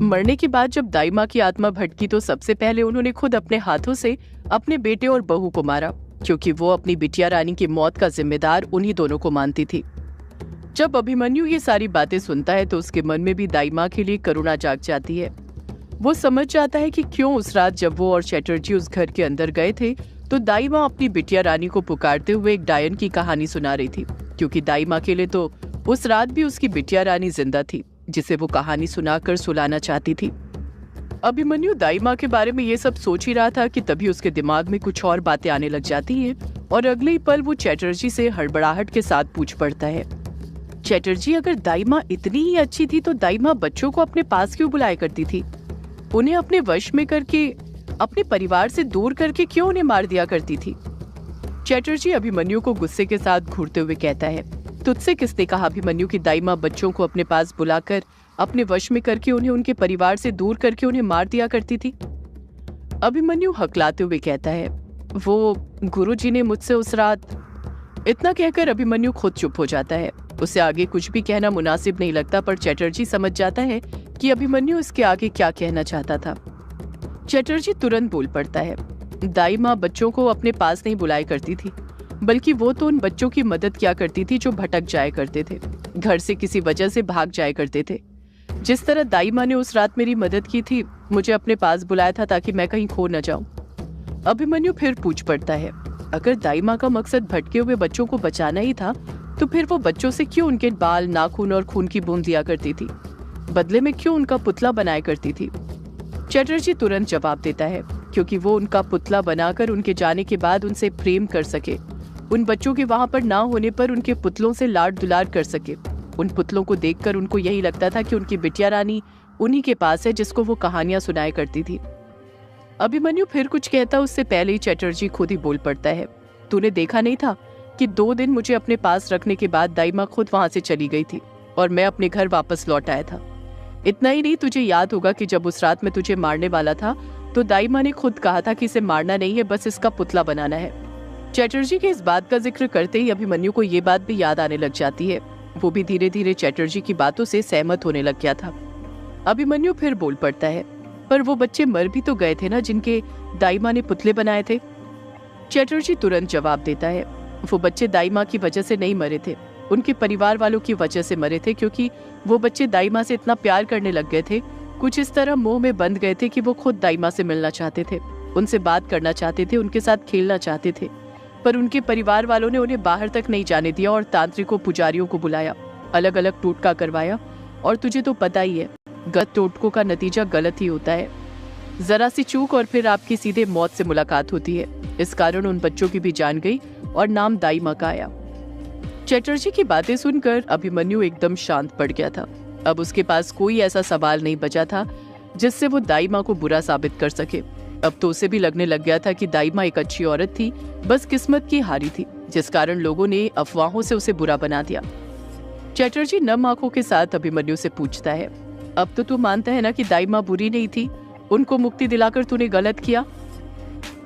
मरने के बाद जब दाई माँ की आत्मा भटकी तो सबसे पहले उन्होंने खुद अपने हाथों से अपने बेटे और बहू को मारा, क्योंकि वो अपनी बिटिया रानी की मौत का जिम्मेदार उन्हीं दोनों को मानती थी। जब अभिमन्यु ये सारी बातें सुनता है तो उसके मन में भी दाई माँ के लिए करुणा जाग जाती है। वो समझ जाता है कि क्यों उस रात जब वो और चैटर्जी उस घर के अंदर गए थे तो दाई माँ अपनी बिटिया रानी को पुकारते हुए एक डायन की कहानी सुना रही थी, क्योंकि दाई माँ के लिए तो उस रात भी उसकी बिटिया रानी जिंदा थी, जिसे वो कहानी सुनाकर सुलाना चाहती थी। अभिमन्यु दाई माँ के बारे में ये सब सोच ही रहा था कि तभी उसके दिमाग में कुछ और बातें आने लग जाती हैं और अगले ही पल वो चैटर्जी से हड़बड़ाहट के साथ पूछ पड़ता है, चैटर्जी अगर दाई माँ इतनी ही अच्छी थी तो दाई माँ बच्चों को अपने पास क्यों बुलाया करती थी? उन्हें अपने वश में करके अपने परिवार से दूर करके क्यों उन्हें मार दिया करती थी? चैटर्जी अभिमन्यु को गुस्से के साथ घूरते हुए कहता है, तुझसे किसने कहा अभिमन्यु की दाई माँ बच्चों को अपने पास बुलाकर अपने वश में करके उन्हें उनके परिवार से दूर करके उन्हें मार दिया करती थी? अभिमन्यु हकलाते हुए कहता है, वो गुरुजी ने मुझसे उस रात। इतना कहकर अभिमन्यु खुद चुप हो जाता है। उसे आगे कुछ भी कहना मुनासिब नहीं लगता, पर चैटर्जी समझ जाता है कि अभिमन्यु इसके आगे क्या कहना चाहता था। चैटर्जी तुरंत बोल पड़ता है, दाई माँ बच्चों को अपने पास नहीं बुलाया करती थी, बल्कि वो तो उन बच्चों की मदद किया करती थी जो भटक जाया करते थे, घर से किसी वजह से भाग जाया करते थे। जिस तरह दाई माँ ने उस रात मेरी मदद की थी, मुझे अपने पास बुलाया था ताकि मैं कहीं खो न जाऊं। अभिमन्यु फिर पूछ पड़ता है, अगर दाई माँ का मकसद भटके हुए बच्चों को बचाना ही था तो फिर वो बच्चों से क्यों उनके बाल, नाखून और खून की बूंद लिया करती थी? बदले में क्यों उनका पुतला बनाया करती थी? चैटर्जी तुरंत जवाब देता है, क्योंकि वो उनका पुतला बनाकर उनके जाने के बाद उनसे प्रेम कर सके, उन बच्चों के वहां पर ना होने पर उनके पुतलों से लाड दुलार कर सके। उन पुतलों को देखकर उनको यही लगता था कि उनकी बिटिया रानी उन्हीं के पास है जिसको वो कहानियां सुनाया करती थी। अभिमन्यु फिर कुछ कहता उससे पहले ही चैटर्जी खुद ही बोल पड़ता है, तूने देखा नहीं था कि 2 दिन मुझे अपने पास रखने के बाद दाई माँ खुद वहां से चली गई थी और मैं अपने घर वापस लौट आया था। इतना ही नहीं, तुझे याद होगा कि जब उस रात मैं तुझे मारने वाला था तो दाई माँ ने खुद कहा था कि इसे मारना नहीं है, बस इसका पुतला बनाना है। चैटर्जी के इस बात का जिक्र करते ही अभिमन्यु को ये बात भी याद आने लग जाती है। वो भी धीरे धीरे चैटर्जी की बातों से सहमत होने लग गया था। अभिमन्यु फिर बोल पड़ता है, पर वो बच्चे मर भी तो गए थे ना जिनके दाई माँ ने पुतले बनाए थे? चैटर्जी तुरंत जवाब देता है, वो बच्चे दाई माँ की वजह से नहीं मरे थे, उनके परिवार वालों की वजह से मरे थे, क्योंकि वो बच्चे दाई माँ से इतना प्यार करने लग गए थे, कुछ इस तरह मोह में बंध गए थे कि वो खुद दाई माँ से मिलना चाहते थे, उनसे बात करना चाहते थे, उनके साथ खेलना चाहते थे, पर उनके परिवार वालों ने उन्हें बाहर तक नहीं जाने दिया और तांत्रिकों पुजारियों को बुलाया, अलग अलग टोटका करवाया। और तुझे तो पता ही है, गलत टोटकों का नतीजा गलत ही होता है। जरा सी चूक और फिर आपकी सीधे मौत से मुलाकात होती है। इस कारण उन बच्चों की भी जान गई और नाम दाई माँ का आया। चैटर्जी की बातें सुनकर अभिमन्यु एकदम शांत पड़ गया था। अब उसके पास कोई ऐसा सवाल नहीं बचा था जिससे वो दाई माँ को बुरा साबित कर सके। अब तो उसे भी लगने लग गया था कि दाई माँ एक अच्छी औरत थी, बस किस्मत की हारी थी, जिस कारण लोगों ने अफवाहों से उसे बुरा बना दिया। चैटर्जी नम आंखों के साथ अभिमन्यु से पूछता है, अब तो तू मानता है ना कि दाई माँ बुरी नहीं थी, उनको मुक्ति दिलाकर तूने गलत किया?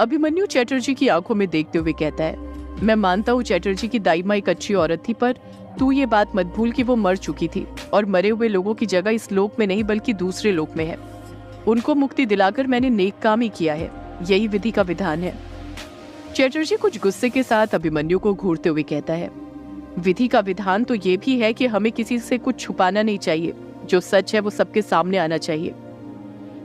अभिमन्यु चैटर्जी की आंखों में देखते हुए कहता है, मैं मानता हूँ चैटर्जी की दाई माँ एक अच्छी औरत थी, पर तू ये बात मत भूल कि वो मर चुकी थी और मरे हुए लोगों की जगह इस लोक में नहीं बल्कि दूसरे लोक में है। उनको मुक्ति दिलाकर मैंने नेक काम ही किया है, यही विधि का विधान है। चैटर्जी कुछ गुस्से के साथ अभिमन्यु को घूरते हुए कहता है, विधि का विधान तो ये भी है कि हमें किसी से कुछ छुपाना नहीं चाहिए, जो सच है वो सबके सामने आना चाहिए।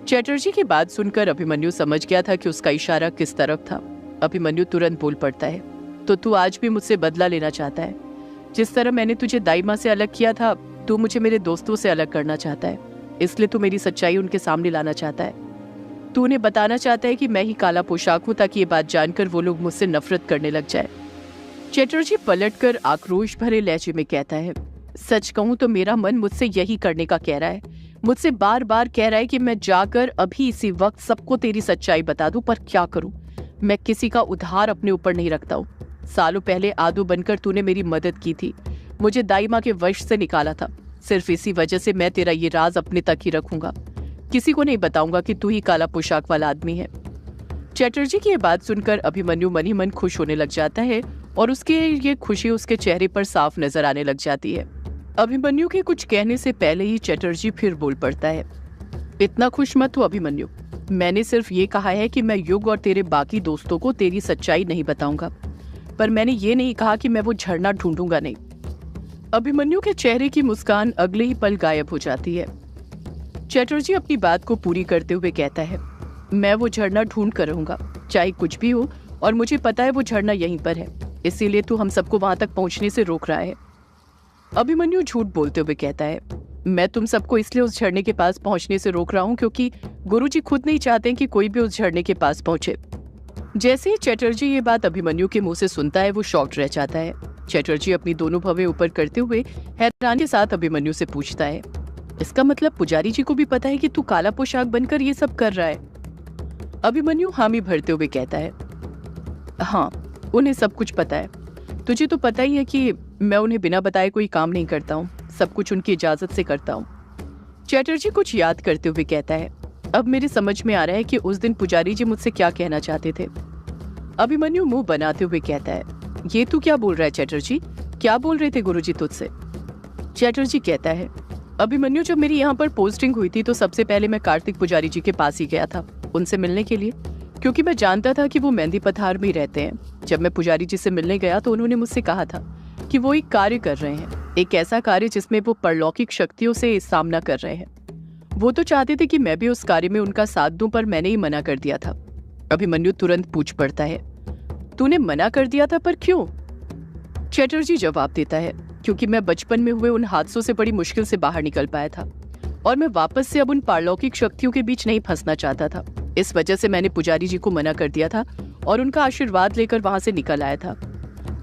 चैटर्जी की बात सुनकर अभिमन्यु समझ गया था कि उसका इशारा किस तरफ था। अभिमन्यु तुरंत बोल पड़ता है, तो तू आज भी मुझसे बदला लेना चाहता है? जिस तरह मैंने तुझे दाई माँ से अलग किया था, तू मुझे मेरे दोस्तों से अलग करना चाहता है, इसलिए तू मेरी सच्चाई उनके सामने लाना चाहता है। तू उन्हें बताना चाहता है कि मैं ही काला पोशाक हूँ, ताकि ये बात जानकर वो लोग मुझसे नफरत करने लग जाए। चैटर्जी पलटकर आक्रोश भरे लहजे में कहता है, सच कहूँ तो मेरा मन मुझसे यही करने का कह रहा है, मुझसे बार बार कह रहा है कि मैं जाकर अभी इसी वक्त सबको तेरी सच्चाई बता दूं, पर क्या करूं? मैं किसी का उधार अपने ऊपर नहीं रखता हूँ। सालों पहले आदू बनकर तूने मेरी मदद की थी, मुझे दाई माँ के वश से निकाला था। सिर्फ इसी वजह से मैं तेरा ये राज अपने तक ही रखूंगा, किसी को नहीं बताऊंगा कि तू ही काला पोशाक वाला आदमी है। चैटर्जी की ये बात सुनकर अभिमन्यु मन ही मन खुश होने लग जाता है और उसकी ये खुशी उसके चेहरे पर साफ नजर आने लग जाती है। अभिमन्यु के कुछ कहने से पहले ही चैटर्जी फिर बोल पड़ता है, इतना खुश मत हो अभिमन्यु। मैंने सिर्फ ये कहा है कि मैं युग और तेरे बाकी दोस्तों को तेरी सच्चाई नहीं बताऊंगा, पर मैंने ये नहीं कहा कि मैं वो झरना ढूंढूंगा नहीं। अभिमन्यु के चेहरे की मुस्कान अगले ही पल गायब हो जाती है। चटर्जी अपनी बात को पूरी करते हुए कहता है, मैं वो झरना ढूंढ कर रहूंगा, चाहे कुछ भी हो, और मुझे पता है वो झरना यहीं पर है, इसीलिए तू हम सबको वहां तक पहुंचने से रोक रहा है। अभिमन्यु झूठ बोलते हुए कहता है, मैं तुम सबको इसलिए उस झरने के पास पहुंचने से रोक रहा हूं क्योंकि गुरुजी खुद नहीं चाहते कि कोई भी उस झरने के पास पहुंचे। जैसे ही चटर्जी ये बात अभिमन्यु के मुंह से सुनता है, वो शॉक्ड रह जाता है। चटर्जी अपनी दोनों भवें ऊपर करते हुए हैरानी के साथ अभिमन्यु से पूछता है, इसका मतलब पुजारी जी को भी पता है कि तू काला पोशाक बनकर ये सब कर रहा है? अभिमन्यु हामी भरते हुए कहता है, हाँ, उन्हें सब कुछ पता है। तुझे तो पता ही है कि मैं उन्हें बिना बताए कोई काम नहीं करता हूँ, सब कुछ उनकी इजाजत से करता हूँ। चटर्जी कुछ याद करते हुए कहता है, अब मेरे समझ में आ रहा है कि उस दिन पुजारी जी मुझसे क्या कहना चाहते थे। अभिमन्यु मुंह बनाते हुए कहता है, ये तू क्या बोल रहा है चटर्जी? क्या बोल रहे थे गुरुजी तुझसे? चटर्जी कहता है, अभिमन्यु, जब मेरी यहाँ पर पोस्टिंग हुई थी तो सबसे पहले मैं कार्तिक पुजारी जी के पास ही गया था उनसे मिलने के लिए, क्योंकि मैं जानता था कि वो मेहंदी पथार में ही रहते हैं। जब मैं पुजारी जी से मिलने गया तो उन्होंने मुझसे कहा था कि वो एक कार्य कर रहे हैं, एक ऐसा कार्य जिसमें वो परलौकिक शक्तियों से सामना कर रहे हैं। वो तो चाहते थे कि मैं भी उस कार्य में उनका साथ दूं, पर मैंने ही मना कर दिया था। अभिमन्यु तुरंत पूछ पड़ता है, तूने मना कर दिया था, पर क्यों? चटर्जी जवाब देता है, क्योंकि मैं बचपन में हुए उन हादसों से बड़ी मुश्किल से बाहर निकल पाया था और मैं वापस से अब उन पारलौकिक शक्तियों के बीच नहीं फंसना चाहता था। इस वजह से मैंने पुजारी जी को मना कर दिया था और उनका आशीर्वाद लेकर वहां से निकल आया था।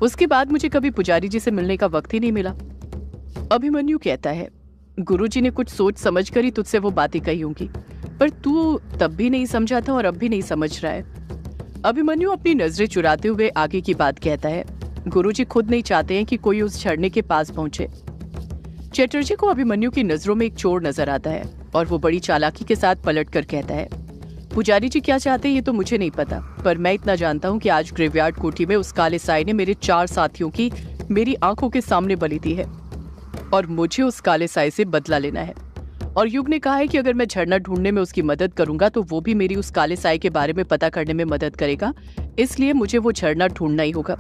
उसके बाद मुझे कभी पुजारी जी से मिलने का वक्त ही नहीं मिला। अभिमन्यु कहता है, गुरुजी ने कुछ सोच समझ कर ही तुझसे वो बातें कही होंगी, पर तू तब भी नहीं समझा था और अब भी नहीं समझ रहा है। अभिमन्यु अपनी नजरें चुराते हुए आगे की बात कहता है, गुरुजी खुद नहीं चाहते हैं कि कोई उस झरने के पास पहुंचे। चटर्जी को अभिमन्यु की नजरों में एक चोर नजर आता है और वो बड़ी चालाकी के साथ पलटकर कहता है, पुजारी जी क्या चाहते हैं ये तो मुझे नहीं पता, पर मैं इतना जानता हूँ कि आज ग्रेवयार्ड कोठी में उस काले साई ने मेरे 4 साथियों की मेरी आंखों के सामने बलि दी है और मुझे उस काले साई से बदला लेना है। और युग ने कहा है कि अगर मैं झरना ढूंढने में उसकी मदद करूंगा तो वो भी मेरी उस काले साई के बारे में पता करने में मदद करेगा, इसलिए मुझे वो झरना ढूंढना ही होगा।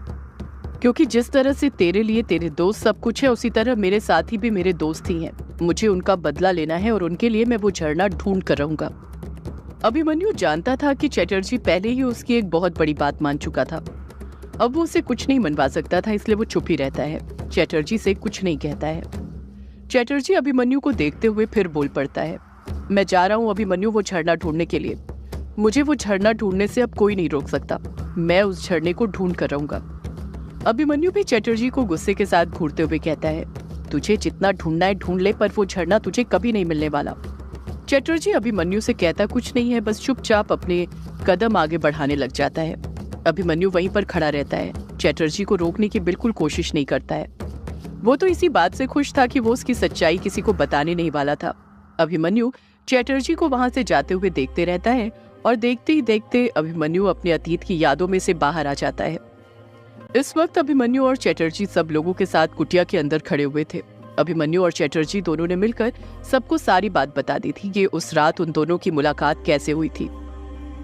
क्योंकि जिस तरह से तेरे लिए तेरे दोस्त सब कुछ है, उसी तरह मेरे साथी भी मेरे दोस्त ही हैं। मुझे उनका बदला लेना है और उनके लिए मैं वो झरना ढूंढ कर रहूंगा। अभिमन्यु जानता था कि चटर्जी पहले ही उसकी एक बहुत बड़ी बात मान चुका था। अब वो उसे कुछ नहीं मनवा सकता था, इसलिए वो चुप ही रहता है, चटर्जी से कुछ नहीं कहता है। चटर्जी अभिमन्यु को देखते हुए फिर बोल पड़ता है, मैं जा रहा हूँ अभिमन्यु वो झरना ढूंढने के लिए। मुझे वो झरना ढूंढने से अब कोई नहीं रोक सकता। मैं उस झरने को ढूंढ कर रहूंगा। अभिमन्यु भी चटर्जी को गुस्से के साथ घूरते हुए कहता है, तुझे जितना ढूंढना है ढूंढ ले, पर वो झरना तुझे कभी नहीं मिलने वाला। चटर्जी अभिमन्यु से कहता कुछ नहीं है, बस चुपचाप अपने कदम आगे बढ़ाने लग जाता है। अभिमन्यु वहीं पर खड़ा रहता है, चटर्जी को रोकने की बिल्कुल कोशिश नहीं करता है। वो तो इसी बात से खुश था कि वो उसकी सच्चाई किसी को बताने नहीं वाला था। अभिमन्यु चटर्जी को वहां से जाते हुए देखते रहता है और देखते ही देखते अभिमन्यु अपने अतीत की यादों में से बाहर आ जाता है। इस वक्त अभिमन्यु और चटर्जी सब लोगों के साथ कुटिया के अंदर खड़े हुए थे। अभिमन्यु और चटर्जी दोनों ने मिलकर सबको सारी बात बता दी थी कि उस रात उन दोनों की मुलाकात कैसे हुई थी।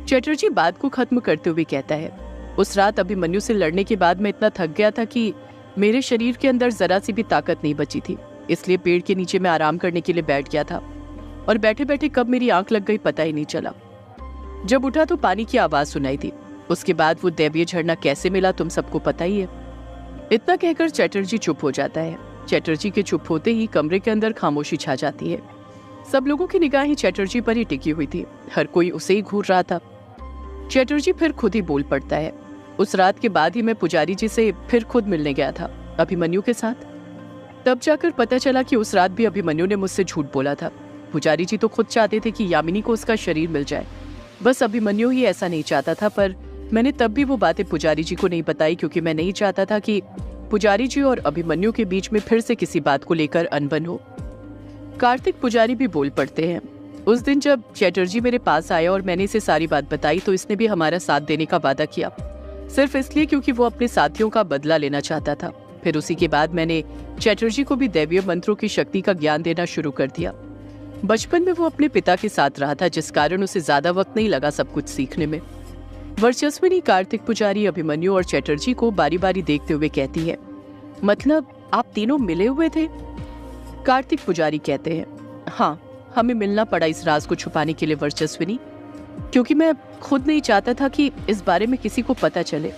चटर्जी बात को खत्म करते हुए कहता है, उस रात अभिमन्यु से लड़ने के बाद मैं इतना थक गया था कि मेरे शरीर के अंदर जरा सी भी ताकत नहीं बची थी, इसलिए पेड़ के नीचे मैं आराम करने के लिए बैठ गया था और बैठे बैठे कब मेरी आंख लग गई पता ही नहीं चला। जब उठा तो पानी की आवाज सुनाई थी। उसके बाद वो दैवीय झरना कैसे मिला तुम सबको पता ही है। इतना कहकर चटर्जी चुप हो जाता है। चटर्जी के चुप होते ही कमरे के अंदर खामोशी छा जाती है। सब लोगों की निगाहें चटर्जी पर ही टिकी हुई थी, हर कोई उसे ही घूर रहा था। चटर्जी फिर खुद ही बोल पड़ता है, उस रात के बाद ही मैं पुजारी जी से फिर खुद मिलने गया था अभिमन्यु के साथ। तब जाकर पता चला कि उस रात भी अभिमन्यु ने मुझसे झूठ बोला था। पुजारी जी तो खुद चाहते थे कि यामिनी को उसका शरीर मिल जाए, बस अभिमन्यु ही ऐसा नहीं चाहता था। पर मैंने तब भी वो बातें पुजारी जी को नहीं बताई, क्योंकि मैं नहीं चाहता था कि पुजारी जी और अभिमन्यु के बीच में फिर से किसी बात को लेकर अनबन हो। कार्तिक पुजारी भी बोल पड़ते हैं, उस दिन जब चटर्जी मेरे पास आया और मैंने इसे सारी बात बताई तो इसने भी हमारा साथ देने का वादा किया, सिर्फ इसलिए क्योंकि वो अपने साथियों का बदला लेना चाहता था। फिर उसी के बाद मैंने चटर्जी को भी दैवीय मंत्रों की शक्ति का ज्ञान देना शुरू कर दिया। बचपन में वो अपने पिता के साथ रहा था, जिस कारण उसे ज्यादा वक्त नहीं लगा सब कुछ सीखने में। वर्चस्विनी कार्तिक पुजारी, अभिमन्यु और चटर्जी को बारी बारी देखते हुए कहती है, मतलब आप तीनों मिले हुए थे? कार्तिक पुजारी कहते हैं, हाँ, हमें मिलना पड़ा इस राज को छुपाने के लिए वर्चस्विनी, क्योंकि मैं खुद नहीं चाहता था कि इस बारे में किसी को पता चले।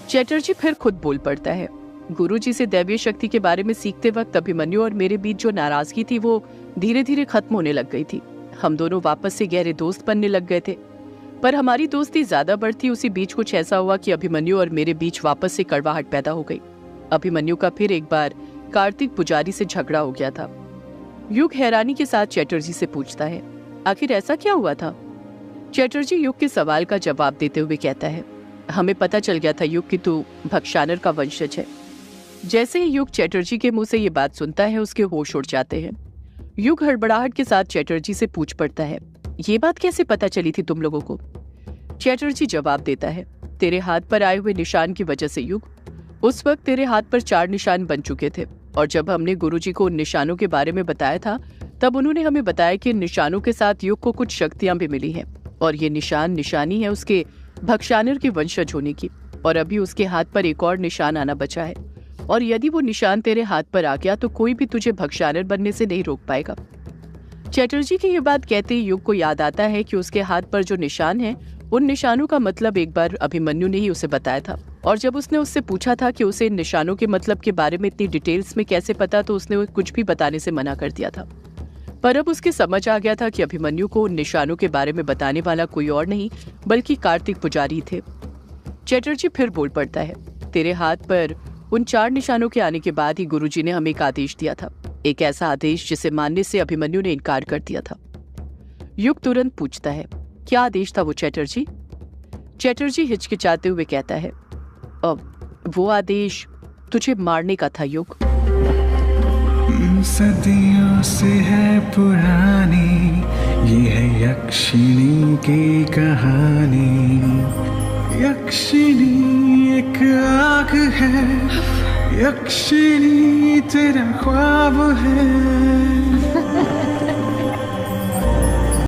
चटर्जी फिर खुद बोल पड़ता है, गुरुजी से दैवीय शक्ति के बारे में सीखते वक्त अभिमन्यु और मेरे बीच जो नाराजगी थी वो धीरे धीरे खत्म होने लग गई थी। हम दोनों वापस से गहरे दोस्त बनने लग गए थे, पर हमारी दोस्ती ज्यादा बढ़ती उसी बीच कुछ ऐसा हुआ कि अभिमन्यु और मेरे बीच वापस से कड़वाहट पैदा हो गई। अभिमन्यु का फिर एक बार कार्तिक पुजारी से झगड़ा हो गया था। युग हैरानी के साथ चटर्जी से पूछता है, आखिर ऐसा क्या हुआ था? चटर्जी युग के सवाल का जवाब देते हुए कहता है, हमें पता चल गया था युग कि तू भक्षानर का वंशज है। जैसे ही युग चटर्जी के मुंह से ये बात सुनता है, उसके होश उड़ जाते हैं। युग हड़बड़ाहट के साथ चटर्जी से पूछ पड़ता है, ये बात कैसे पता चली थी तुम लोगों को? चटर्जी जवाब देता है, तेरे हाथ पर आए हुए निशान की वजह से युग। उस वक्त तेरे हाथ पर 4 निशान बन चुके थे, और जब हमने गुरुजी को उन निशानों के बारे में बताया था, तब उन्होंने हमें बताया कि इन निशानों के साथ युग को कुछ शक्तियां भी मिली हैं, और ये निशानी है उसके भक्षानर के वंशज होने की। और अभी उसके हाथ पर एक और निशान आना बचा है, और यदि वो निशान तेरे हाथ पर आ गया तो कोई भी तुझे भक्षानर बनने से नहीं रोक पाएगा। चटर्जी की ये बात कहते ही युग को याद आता है कि उसके हाथ पर जो निशान है, उन निशानों का मतलब एक बार अभिमन्यु ने ही उसे बताया था, और जब उसने उससे पूछा था कि उसे इन निशानों के मतलब के बारे में इतनी डिटेल्स में कैसे पता, तो उसने कुछ भी बताने से मना कर दिया था। पर अब उसके समझ आ गया था कि अभिमन्यु को उन निशानों के बारे में बताने वाला कोई और नहीं बल्कि कार्तिक पुजारी थे। चटर्जी फिर बोल पड़ता है, तेरे हाथ पर उन 4 निशानों के आने के बाद ही गुरुजी ने हमें एक आदेश दिया था, एक ऐसा आदेश जिसे मानने से अभिमन्यु ने इनकार कर दिया था। युग तुरंत पूछता है, क्या आदेश था वो चटर्जी? चटर्जी हिचकिचाते हुए कहता है, अब वो आदेश तुझे मारने का था युग। सदियों से है पुरानी ये है यक्षिणी की कहानी। यक्षिणी एक आग है, यक्षिणी तेरा ख्वाब है।